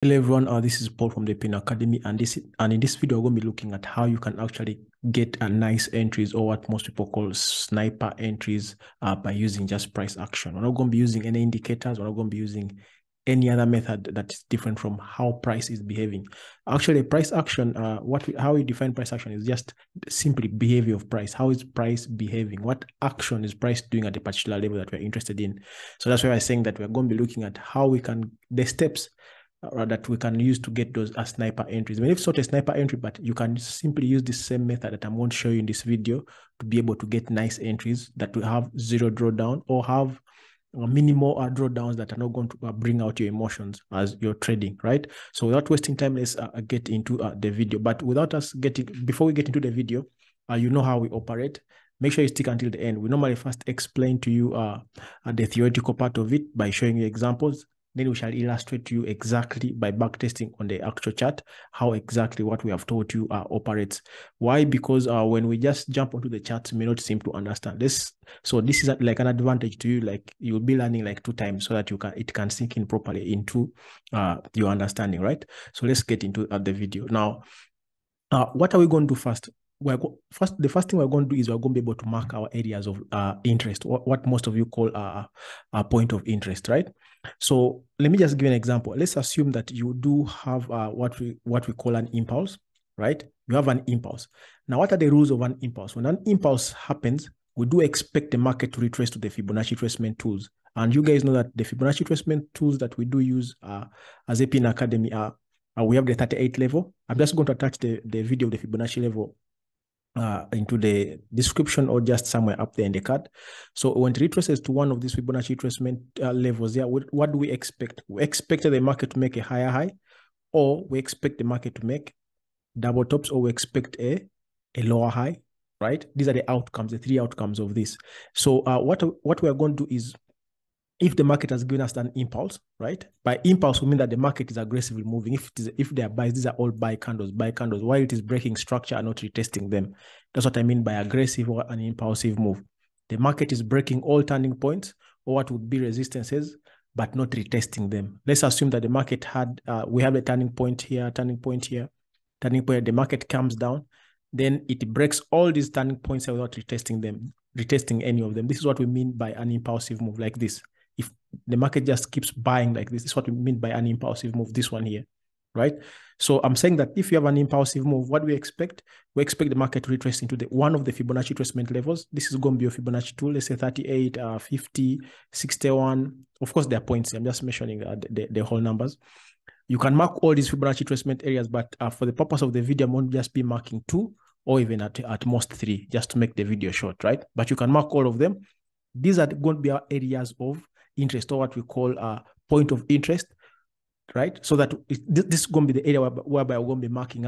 Hello everyone, this is Paul from the APNacademy, and in this video we're going to be looking at how you can actually get a nice entries, or what most people call sniper entries, by using just price action. We're not going to be using any indicators. We're not going to be using any other method that's different from how price is behaving. Actually, price action, how we define price action is just simply behavior of price. How is price behaving? What action is price doing at a particular level that we're interested in? So that's why I'm saying that we're going to be looking at how we can, the steps that we can use to get those as sniper entries. I mean, it's not a sniper entry, but you can simply use the same method that I'm going to show you in this video to be able to get nice entries that will have zero drawdown or have minimal drawdowns that are not going to bring out your emotions as you're trading, right? So without wasting time, let's get into the video. But before we get into the video, you know how we operate. Make sure you stick until the end. We normally first explain to you the theoretical part of it by showing you examples. Then we shall illustrate to you exactly by backtesting on the actual chart how exactly what we have taught you operates. Why? Because when we just jump onto the charts, we may not seem to understand this. So this is like an advantage to you. Like you'll be learning like 2 times so that it can sink in properly into your understanding, right? So let's get into the video now. What are we going to do first? The first thing we're going to do is we're going to be able to mark our areas of interest, what most of you call a point of interest, right? So let me just give you an example. Let's assume that you do have what we call an impulse, right? You have an impulse. Now, what are the rules of an impulse? When an impulse happens, we do expect the market to retrace to the Fibonacci retracement tools. And you guys know that the Fibonacci retracement tools that we do use as APNacademy are we have the 38 level. I'm just going to attach the video of the Fibonacci level into the description or just somewhere up there in the card. So when it retraces to one of these Fibonacci retracement levels, what do we expect? We expect the market to make a higher high, or we expect the market to make double tops, or we expect a lower high, right? These are the outcomes, the 3 outcomes of this. So what we are going to do is, if the market has given us an impulse, right? By impulse, we mean that the market is aggressively moving. If they are buys, these are all buy candles, while it is breaking structure and not retesting them. That's what I mean by aggressive or an impulsive move. The market is breaking all turning points, or what would be resistances, but not retesting them. Let's assume that the market we have a turning point here, the market comes down, then it breaks all these turning points without retesting any of them. This is what we mean by an impulsive move like this. If the market just keeps buying like this is what we mean by an impulsive move, this one here, right? So I'm saying that if you have an impulsive move, what we expect? We expect the market to retrace into one of the Fibonacci retracement levels. This is going to be a Fibonacci tool, let's say 38, 50, 61. Of course, there are points. I'm just mentioning the whole numbers. You can mark all these Fibonacci retracement areas, but for the purpose of the video, I'm going to just be marking 2 or even at most 3, just to make the video short, right? But you can mark all of them. These are going to be our areas of interest, or what we call a point of interest, right? So that this is going to be the area whereby we're going to be marking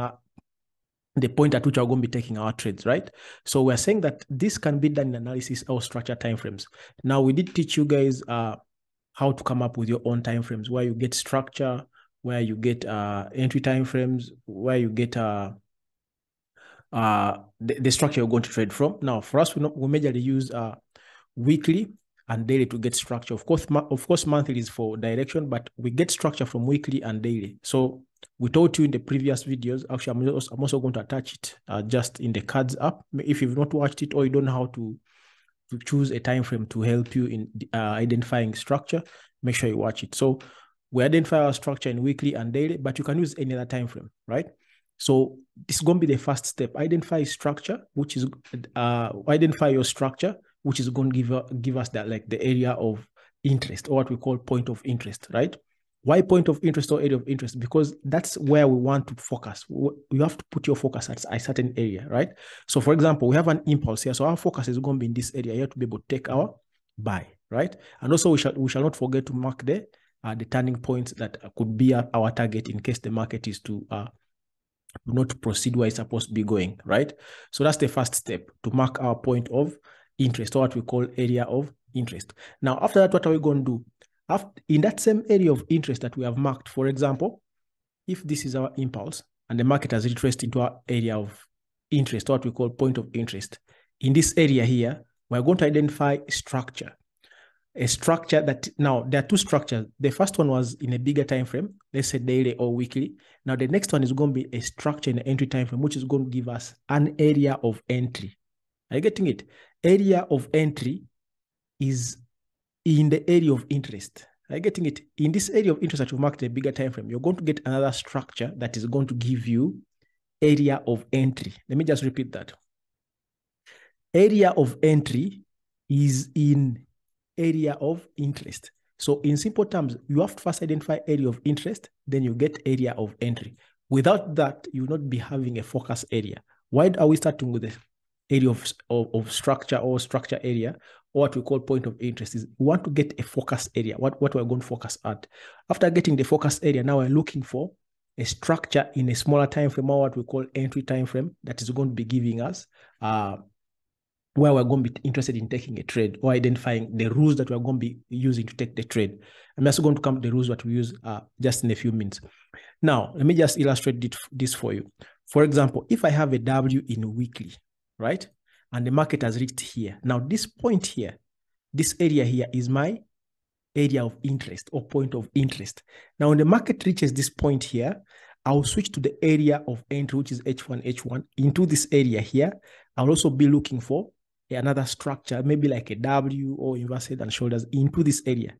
the point at which we're going to be taking our trades, right? So we're saying that this can be done in analysis or structure timeframes. Now, we did teach you guys how to come up with your own timeframes, where you get structure, where you get entry timeframes, where you get the structure you're going to trade from. Now, for us, we majorly use weekly and daily to get structure. Of course, monthly is for direction, but we get structure from weekly and daily. So we taught you in the previous videos. Actually, I'm also going to attach it just in the cards app. If you've not watched it, or you don't know how to choose a time frame to help you in identifying structure, make sure you watch it. So we identify our structure in weekly and daily, but you can use any other time frame, right? So this is going to be the first step. Identify structure, which is identify your structure, which is going to give us that, like, the area of interest, or what we call point of interest, right? Why point of interest or area of interest? Because that's where we want to focus. You have to put your focus at a certain area, right? So for example, we have an impulse here. So our focus is going to be in this area. You have to be able to take our buy, right? And also we shall not forget to mark the turning points that could be our target in case the market is to not proceed where it's supposed to be going, right? So that's the first step, to mark our point of interest, or what we call area of interest. Now, after that, what are we going to do? In that same area of interest that we have marked, for example, if this is our impulse and the market has retraced into our area of interest, what we call point of interest, in this area here, we're going to identify structure. a structure that, now there are two structures. The first one was in a bigger time frame, let's say daily or weekly. Now the next one is going to be a structure in the entry time frame, which is going to give us an area of entry. Are you getting it? Area of entry is in the area of interest. Are you getting it? In this area of interest that you marked in a bigger time frame, you're going to get another structure that is going to give you area of entry. Let me just repeat that. Area of entry is in area of interest. So in simple terms, you have to first identify area of interest, then you get area of entry. Without that, you will not be having a focus area. Why are we starting with the area of structure or structure area, or what we call point of interest? Is we want to get a focus area, what we're going to focus at. After getting the focus area, now we're looking for a structure in a smaller time frame, or what we call entry time frame, that is going to be giving us where we're going to be interested in taking a trade, or identifying the rules that we're going to be using to take the trade. I'm also going to come to the rules that we use just in a few minutes. Now, let me just illustrate this for you. For example, if I have a W in weekly, right, and the market has reached here. Now, this point here, this area here is my area of interest or point of interest. Now, when the market reaches this point here, I'll switch to the area of entry, which is H1. Into this area here, I'll also be looking for another structure, maybe like a W or inverse head and shoulders into this area.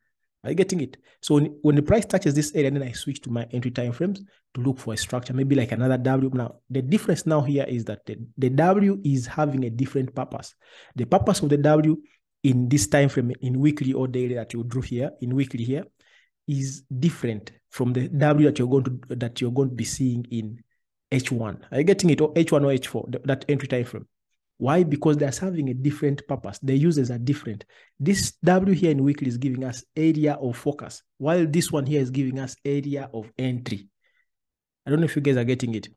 Are you getting it? So when the price touches this area, then I switch to my entry time frames to look for a structure, maybe like another W. Now, the difference now here is that the W is having a different purpose. The purpose of the W in this time frame, in weekly or daily that you drew here, in weekly here, is different from the W that you're going to be seeing in H1. Are you getting it? Or H1 or H4, that entry time frame. Why? Because they're having a different purpose. The users are different. This W here in weekly is giving us area of focus, while this one here is giving us area of entry. I don't know if you guys are getting it,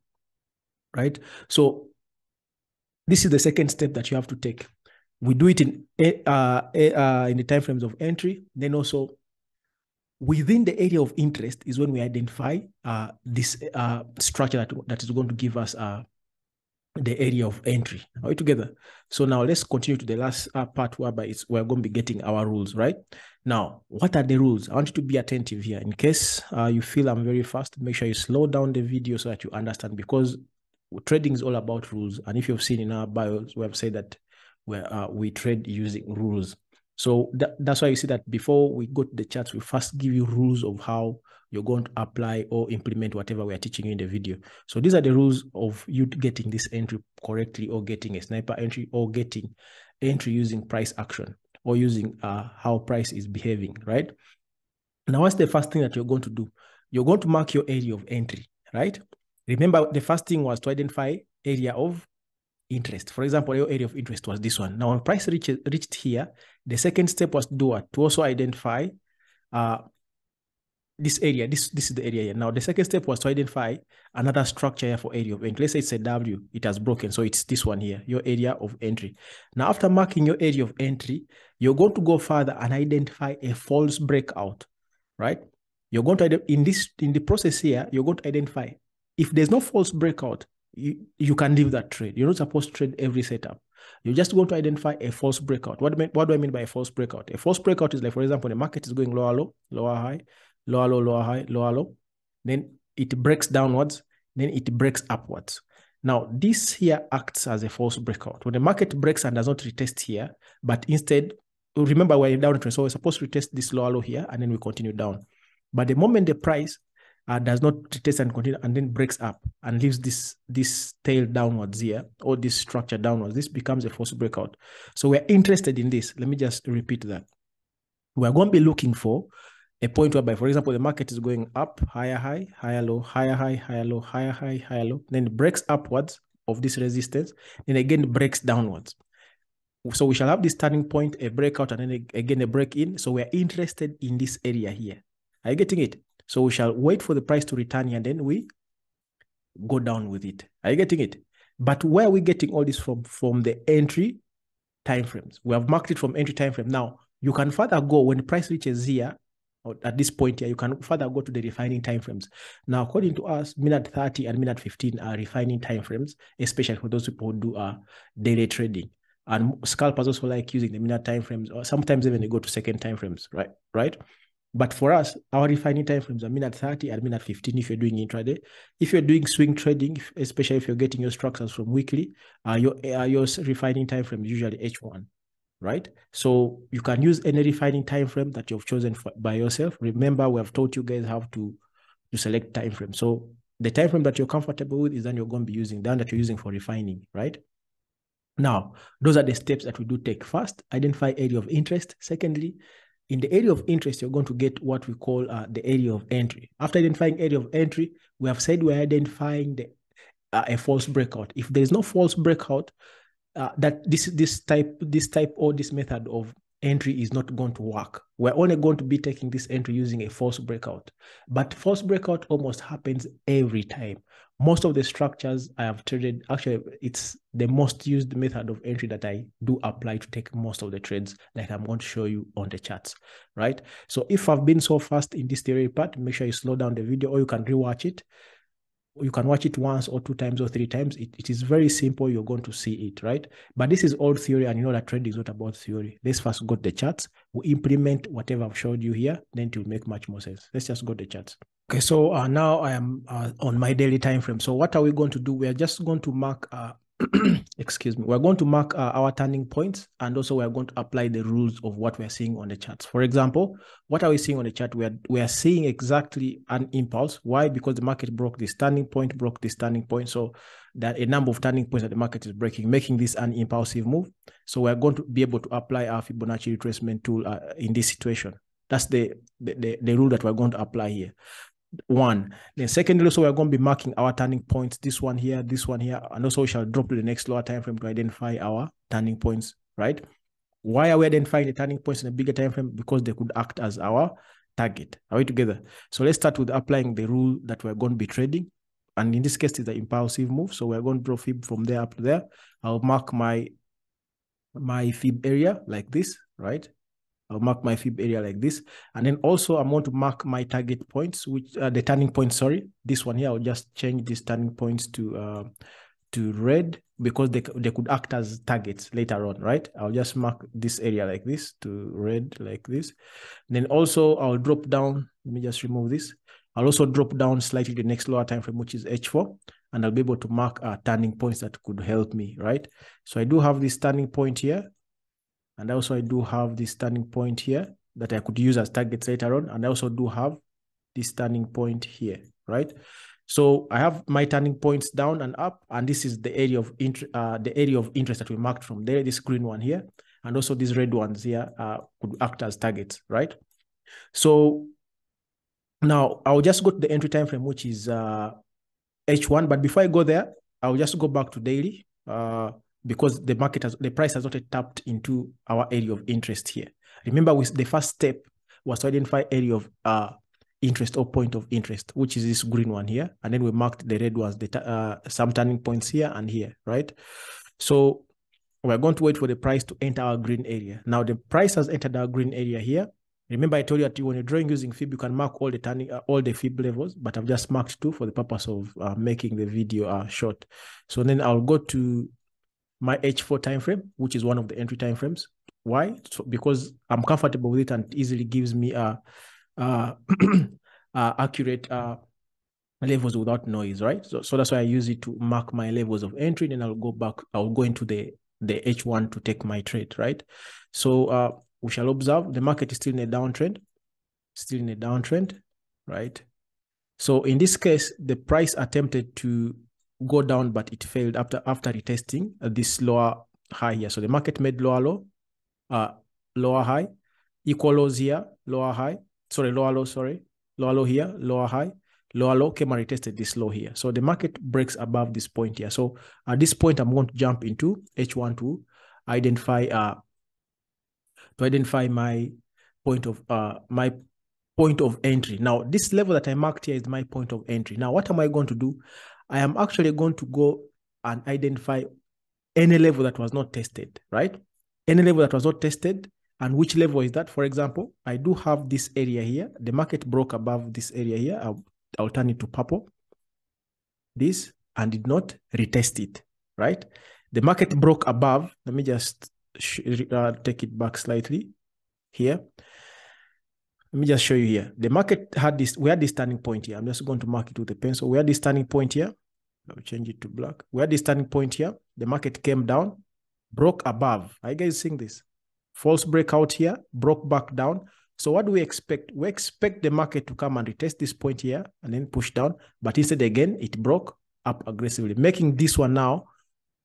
right? So this is the second step that you have to take. We do it in the time frames of entry. Then also within the area of interest is when we identify this structure that is going to give us the area of entry. Are we together? So now let's continue to the last part whereby we're going to be getting our rules, right? Now, what are the rules? I want you to be attentive here. In case you feel I'm very fast, make sure you slow down the video so that you understand, because trading is all about rules. And if you've seen in our bios, we have said that we trade using rules. So that's why you see that before we go to the charts, we first give you rules of how you're going to apply or implement whatever we are teaching you in the video. So these are the rules of you getting this entry correctly, or getting a sniper entry, or getting entry using price action, or using how price is behaving, right? Now, what's the first thing that you're going to do? You're going to mark your area of entry, right? Remember, the first thing was to identify area of interest. For example, your area of interest was this one. Now, when price reached here, the second step was to do what? To also identify this area. This is the area here. Now, the second step was to identify another structure here for area of entry. Let's say it's a W. It has broken. So it's this one here, your area of entry. Now, after marking your area of entry, you're going to go further and identify a false breakout, right? You're going to, in the process here, you're going to identify if there's no false breakout, you can leave that trade. You're not supposed to trade every setup. You're just going to identify a false breakout. What do I mean by a false breakout? A false breakout is like, for example, the market is going lower low, lower high, lower low, lower high, lower low. Then it breaks downwards. Then it breaks upwards. Now, this here acts as a false breakout. When the market breaks and does not retest here, but instead, remember we're in downtrend, so we're supposed to retest this lower low here, and then we continue down. But the moment the price does not retest and continue, and then breaks up and leaves this tail downwards here, or this structure downwards, this becomes a false breakout. So we're interested in this. Let me just repeat that. We're going to be looking for a point whereby, for example, the market is going up, higher high, higher low, higher high, higher low, higher high, higher low, then it breaks upwards of this resistance, then again breaks downwards. So we shall have this turning point, a breakout, and then again a break in. So we're interested in this area here. Are you getting it? So we shall wait for the price to return here, and then we go down with it. Are you getting it? But where are we getting all this from? From the entry time frames. We have marked it from entry time frame. Now, you can further go when the price reaches here, or at this point here, you can further go to the refining time frames. Now, according to us, minute 30 and minute 15 are refining time frames, especially for those people who do daily trading. And scalpers also like using the minute time frames, or sometimes even they go to second time frames, right? But for us, our refining time frames are minute 30 and minute 15 if you're doing intraday. If you're doing swing trading, especially if you're getting your structures from weekly, your refining time frame is usually H1, right? So you can use any refining time frame that you've chosen by yourself. Remember, we have taught you guys how to select time frame. So the time frame that you're comfortable with is then you're going to be using, the one that you're using for refining, right? Now, those are the steps that we do take. First, identify area of interest. Secondly, in the area of interest, you're going to get what we call the area of entry. After identifying area of entry, we have said we're identifying a false breakout. If there is no false breakout, that this type or this method of entry is not going to work. We're only going to be taking this entry using a false breakout. But false breakout almost happens every time. Most of the structures I have traded, actually, it's the most used method of entry that I do apply to take most of the trades, like I'm going to show you on the charts, right? So if I've been so fast in this theory part, make sure you slow down the video, or you can rewatch it. You can watch it once or 2 times or 3 times. It is very simple. You're going to see it, right? But this is all theory, and you know that trading is not about theory. Let's first go to the charts. We implement whatever I've showed you here, then it will make much more sense. Let's just go to the charts. Okay, so now I am on my daily time frame. So what are we going to do? We are just going to mark excuse me, we're going to mark our turning points, and also we're going to apply the rules of what we're seeing on the charts. For example, what are we seeing on the chart? We are seeing exactly an impulse. Why? Because the market broke this turning point, broke this turning point. So that a number of turning points that the market is breaking, making this an impulsive move. So we're going to be able to apply our Fibonacci retracement tool in this situation. That's the rule that we're going to apply here. One. Then secondly, so we're going to be marking our turning points, this one here, and also we shall drop to the next lower time frame to identify our turning points, right? Why are we identifying the turning points in a bigger time frame? Because they could act as our target. Are we together? So let's start with applying the rule that we're going to be trading. And in this case, it's the impulsive move. So we're going to draw fib from there up to there. I'll mark my fib area like this, right? I'll mark my fib area like this. And then also I'm going to mark my target points, which the turning points, sorry. This one here, I'll just change these turning points to red, because they could act as targets later on, right? I'll just mark this area like this to red like this. And then also I'll drop down. Let me just remove this. I'll also drop down slightly the next lower time frame, which is H4, and I'll be able to mark turning points that could help me, right? So I do have this turning point here. And also I do have this turning point here that I could use as targets later on. And I also do have this turning point here, right? So I have my turning points down and up, and this is the area of interest that we marked from there, this green one here. And also these red ones here could act as targets, right? So now I'll just go to the entry time frame, which is H1. But before I go there, I'll just go back to daily. Because the price has not tapped into our area of interest here. Remember, the first step was to identify area of interest or point of interest, which is this green one here. And then we marked the red ones, some turning points here and here, right? So we're going to wait for the price to enter our green area. Now the price has entered our green area here. Remember, I told you that when you're drawing using fib, you can mark all the fib levels, but I've just marked 2 for the purpose of making the video short. So then I'll go to my H4 time frame, which is one of the entry time frames. Why? So because I'm comfortable with it and it easily gives me accurate levels without noise, right? So that's why I use it to mark my levels of entry. Then I'll go into the H1 to take my trade, right? So we shall observe the market is still in a downtrend, right? So in this case, the price attempted to go down, but it failed after retesting this lower high here. So the market made lower low, lower high, equal lows here, lower high, sorry, lower low, sorry, lower low here, lower high, lower low, came and retested this low here. So the market breaks above this point here. So at this point, I'm going to jump into H1 to identify my point of entry. Now, this level that I marked here is my point of entry. Now, what am I going to do? I am actually going to go and identify any level that was not tested, right? Any level that was not tested. And which level is that? For example, I do have this area here. The market broke above this area here. I'll turn it to purple. This, and did not retest it, right? The market broke above. Let me just take it back slightly here. Let me just show you here. The market had this, we had this turning point here. I'm just going to mark it with a pencil. We had this turning point here. I'll change it to black. We had this turning point here. The market came down, broke above. Are you guys seeing this? False breakout here, broke back down. So what do we expect? We expect the market to come and retest this point here and then push down. But instead, again, it broke up aggressively, making this one now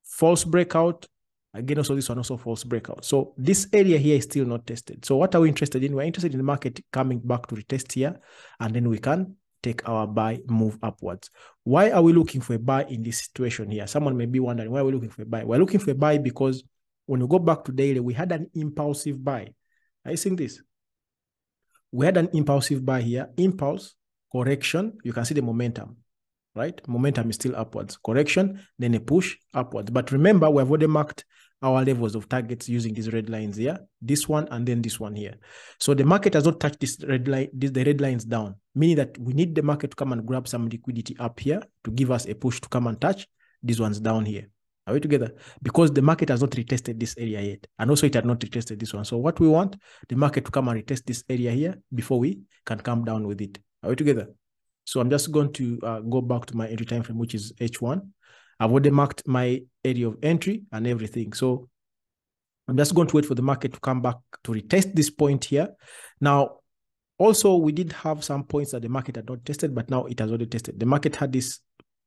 false breakout. Again, also this one also false breakout. So this area here is still not tested. So what are we interested in? We're interested in the market coming back to retest here, and then we can take our buy, move upwards. Why are we looking for a buy in this situation here? Someone may be wondering, why are we looking for a buy? We're looking for a buy because when we go back to daily, we had an impulsive buy. Are you seeing this? We had an impulsive buy here. Impulse, correction. You can see the momentum, right? Momentum is still upwards. Correction, then a push upwards. But remember, we have already marked our levels of targets using these red lines here. This one and then this one here. So the market has not touched this red line, the red lines down, meaning that we need the market to come and grab some liquidity up here to give us a push to come and touch these ones down here. Are we together? Because the market has not retested this area yet. And also it had not retested this one. So what we want, the market to come and retest this area here before we can come down with it. Are we together? So I'm just going to go back to my entry time frame, which is H1. I've already marked my area of entry and everything. So I'm just going to wait for the market to come back to retest this point here. Now, also, we did have some points that the market had not tested, but now it has already tested. The market had this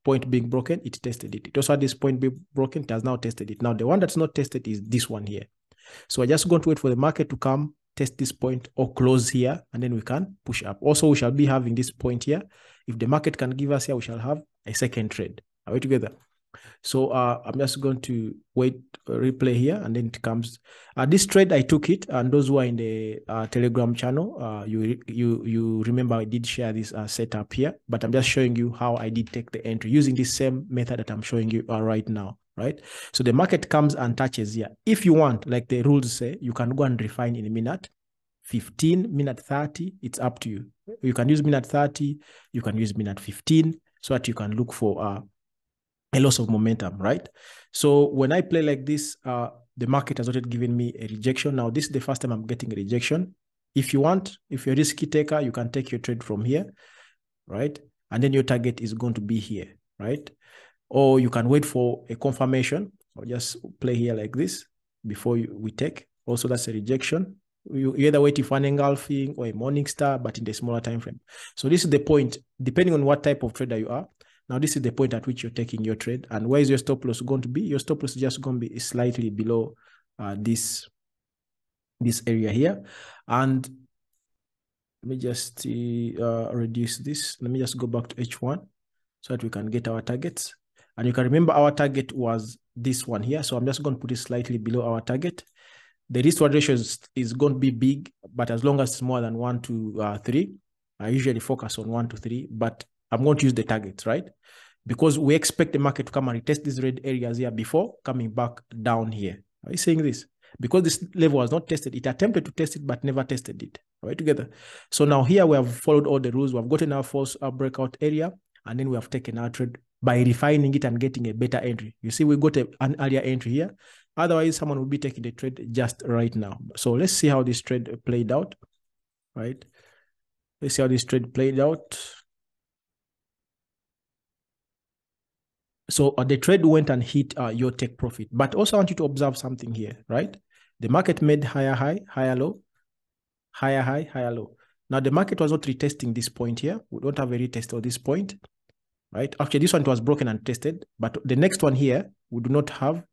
point being broken, it tested it. It also had this point being broken, it has now tested it. Now, the one that's not tested is this one here. So I'm just going to wait for the market to come, test this point or close here, and then we can push up. Also, we shall be having this point here. If the market can give us here, we shall have a second trade. Are we together? So I'm just going to wait, replay here, and then it comes. This trade, I took it, and those who are in the Telegram channel, you remember I did share this setup here, but I'm just showing you how I did take the entry using this same method that I'm showing you right now, right? So the market comes and touches here. If you want, like the rules say, you can go and refine in a minute, 15, minute 30, it's up to you. You can use minute 30, you can use minute 15, so that you can look for a loss of momentum, right? So when I play like this, the market has already given me a rejection. Now, this is the first time I'm getting a rejection. If you want, if you're a risky taker, you can take your trade from here, right? And then your target is going to be here, right? Or you can wait for a confirmation, or just play here like this before we take. Also, that's a rejection. You either wait for an engulfing or a morning star, but in the smaller time frame. So this is the point, depending on what type of trader you are. Now, this is the point at which you're taking your trade. And where is your stop loss going to be? Your stop loss is just going to be slightly below this area here. And let me just reduce this. Let me just go back to H1 so that we can get our targets. And you can remember our target was this one here. So I'm just going to put it slightly below our target. The risk-reward ratio is going to be big, but as long as it's more than 1 to 3, I usually focus on 1 to 3, but I'm going to use the targets, right? Because we expect the market to come and retest these red areas here before coming back down here. Are you saying this? Because this level was not tested, it attempted to test it, but never tested it. All right, together. So now here we have followed all the rules. We have gotten our false breakout area, and then we have taken our trade by refining it and getting a better entry. You see, we got an earlier entry here. Otherwise, someone would be taking the trade just right now. So let's see how this trade played out, right? Let's see how this trade played out. So the trade went and hit your take profit. But also I want you to observe something here, right? The market made higher high, higher low, higher high, higher low. Now the market was not retesting this point here. We don't have a retest of this point, right? Actually, this one was broken and tested, but the next one here, we do not have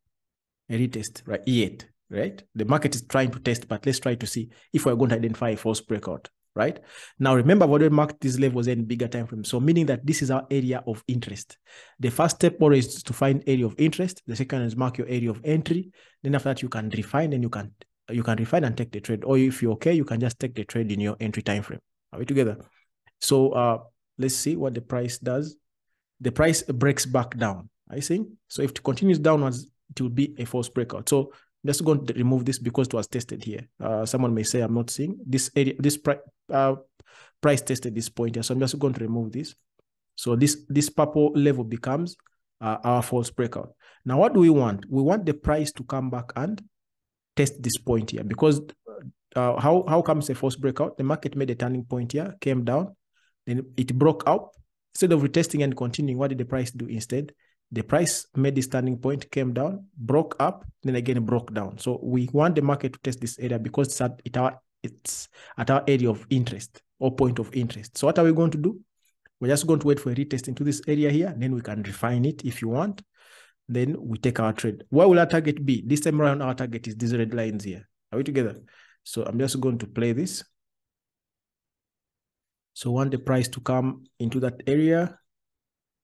a retest right yet, right? The market is trying to test, but let's try to see if we're going to identify a false breakout. Right now, remember, I've already marked these levels in bigger time frame. So meaning that this is our area of interest. The first step always is to find area of interest. The second is mark your area of entry. Then after that, you can refine and you can refine and take the trade. Or if you're okay, you can just take the trade in your entry time frame. Are we together? So let's see what the price does. The price breaks back down. Are you seeing? So if it continues downwards, it will be a false breakout. So I'm just going to remove this because it was tested here. Someone may say I'm not seeing this area. This price tested this point here, so I'm just going to remove this. So this purple level becomes our false breakout. Now, what do we want? We want the price to come back and test this point here, because how comes a false breakout? The market made a turning point here, came down, then it broke up. Instead of retesting and continuing, what did the price do instead? The price made this turning point, came down, broke up, then again broke down. So we want the market to test this area because it's at our area of interest or point of interest. So what are we going to do? We're just going to wait for a retest into this area here. Then we can refine it if you want. Then we take our trade. Where will our target be? This time around, our target is these red lines here. Are we together? So I'm just going to play this. So want the price to come into that area.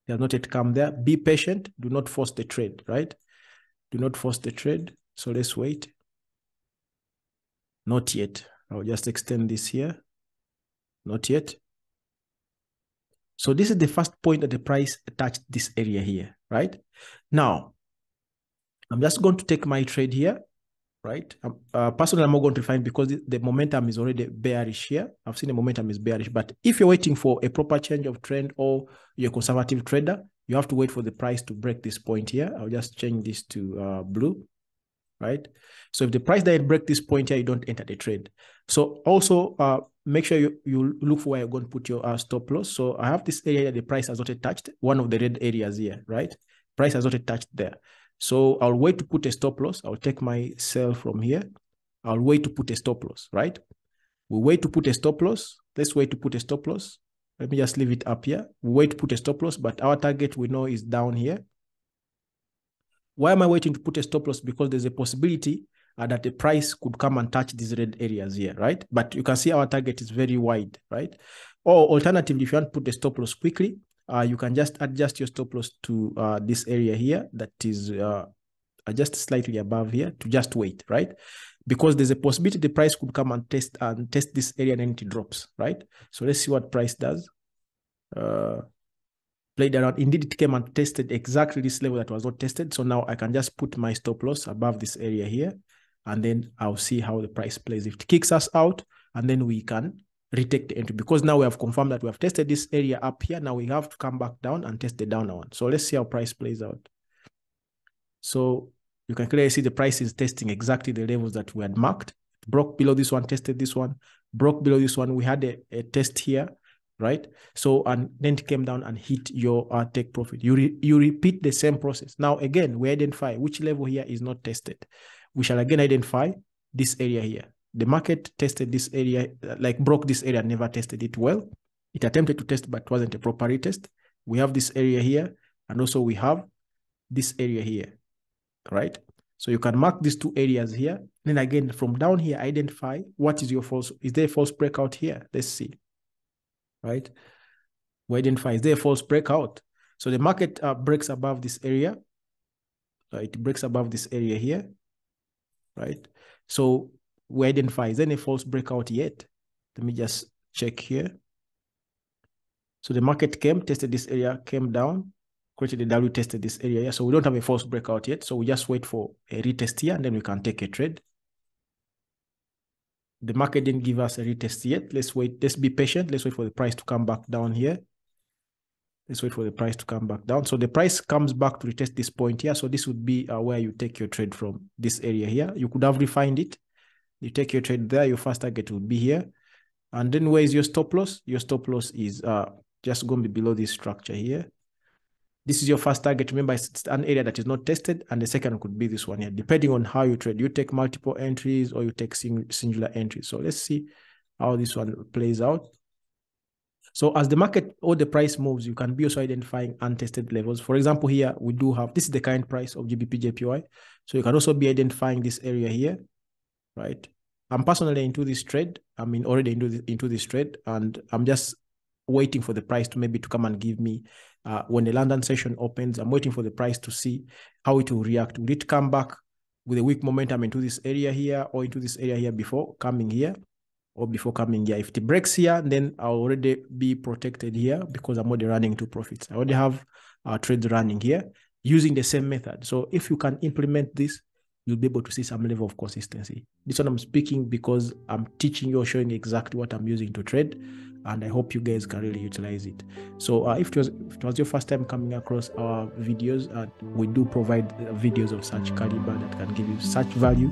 They have not yet come there. Be patient. Do not force the trade, right? Do not force the trade. So let's wait. Not yet. I'll just extend this here. Not yet. So this is the first point that the price touched this area here, right? Now, I'm just going to take my trade here, right? Personally, I'm not going to refine because the momentum is already bearish here. I've seen the momentum is bearish, but if you're waiting for a proper change of trend or you're a conservative trader, you have to wait for the price to break this point here. I'll just change this to blue, right? So if the price doesn't break this point here, you don't enter the trade. So also make sure you look for where you're going to put your stop loss. So I have this area that the price has not touched, one of the red areas here, right? Price has not touched there. So I'll wait to put a stop loss. I'll take my sell from here. I'll wait to put a stop loss, right? We wait to put a stop loss. Let's wait to put a stop loss. Let me just leave it up here. We wait to put a stop loss, but our target we know is down here. Why am I waiting to put a stop loss? Because there's a possibility that the price could come and touch these red areas here, right? But you can see our target is very wide, right? Or alternatively, if you want to put the stop loss quickly, you can just adjust your stop loss to this area here that is just slightly above here to just wait, right? Because there's a possibility the price could come and test this area and then it drops, right? So let's see what price does. Played around. Indeed, it came and tested exactly this level that was not tested. So now I can just put my stop loss above this area here, and then I'll see how the price plays. If it kicks us out, and then we can retake the entry, because now we have confirmed that we have tested this area up here. Now we have to come back down and test the down one. So let's see how price plays out. So you can clearly see the price is testing exactly the levels that we had marked. Broke below this one, tested this one, broke below this one. We had a test here, right? So, and then it came down and hit your take profit. You repeat the same process. Now, again, we identify which level here is not tested. We shall again identify this area here. The market tested this area, like broke this area, never tested it well. It attempted to test, but wasn't a proper retest. We have this area here, and also we have this area here, right? So you can mark these two areas here. Then again, from down here, identify what is your false. Is there a false breakout here? Let's see. Right? We identify, is there a false breakout? So the market breaks above this area. It breaks above this area here, right? So we identify, is there any false breakout yet? Let me just check here. So the market came, tested this area, came down, created a W, tested this area here. So we don't have a false breakout yet. So we just wait for a retest here, and then we can take a trade. The market didn't give us a retest yet. Let's wait. Let's be patient. Let's wait for the price to come back down here. Let's wait for the price to come back down. So the price comes back to retest this point here. So this would be where you take your trade from, this area here. You could have refined it. You take your trade there. Your first target would be here. And then where is your stop loss? Your stop loss is just going to be below this structure here. This is your first target. Remember, it's an area that is not tested, and the second could be this one here, depending on how you trade. You take multiple entries or you take singular entries. So let's see how this one plays out. So as the market or the price moves, you can be also identifying untested levels. For example, here we do have, this is the current price of GBP JPY. So you can also be identifying this area here, right? I'm personally into this trade. I'm already into this trade, and I'm just waiting for the price to maybe to come and give me when the London session opens. I'm waiting for the price to see how it will react. Will it come back with a weak momentum into this area here or into this area here before coming here or before coming here? If it breaks here, then I'll already be protected here because I'm already running two profits. I already have trades running here using the same method. So if you can implement this, you'll be able to see some level of consistency. This one I'm speaking because I'm teaching you or showing exactly what I'm using to trade. and I hope you guys can really utilize it. So if it was your first time coming across our videos, we do provide videos of such caliber that can give you such value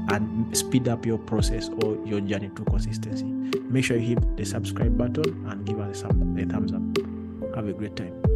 and speed up your process or your journey to consistency. Make sure you hit the subscribe button and give us a thumbs up. Have a great time.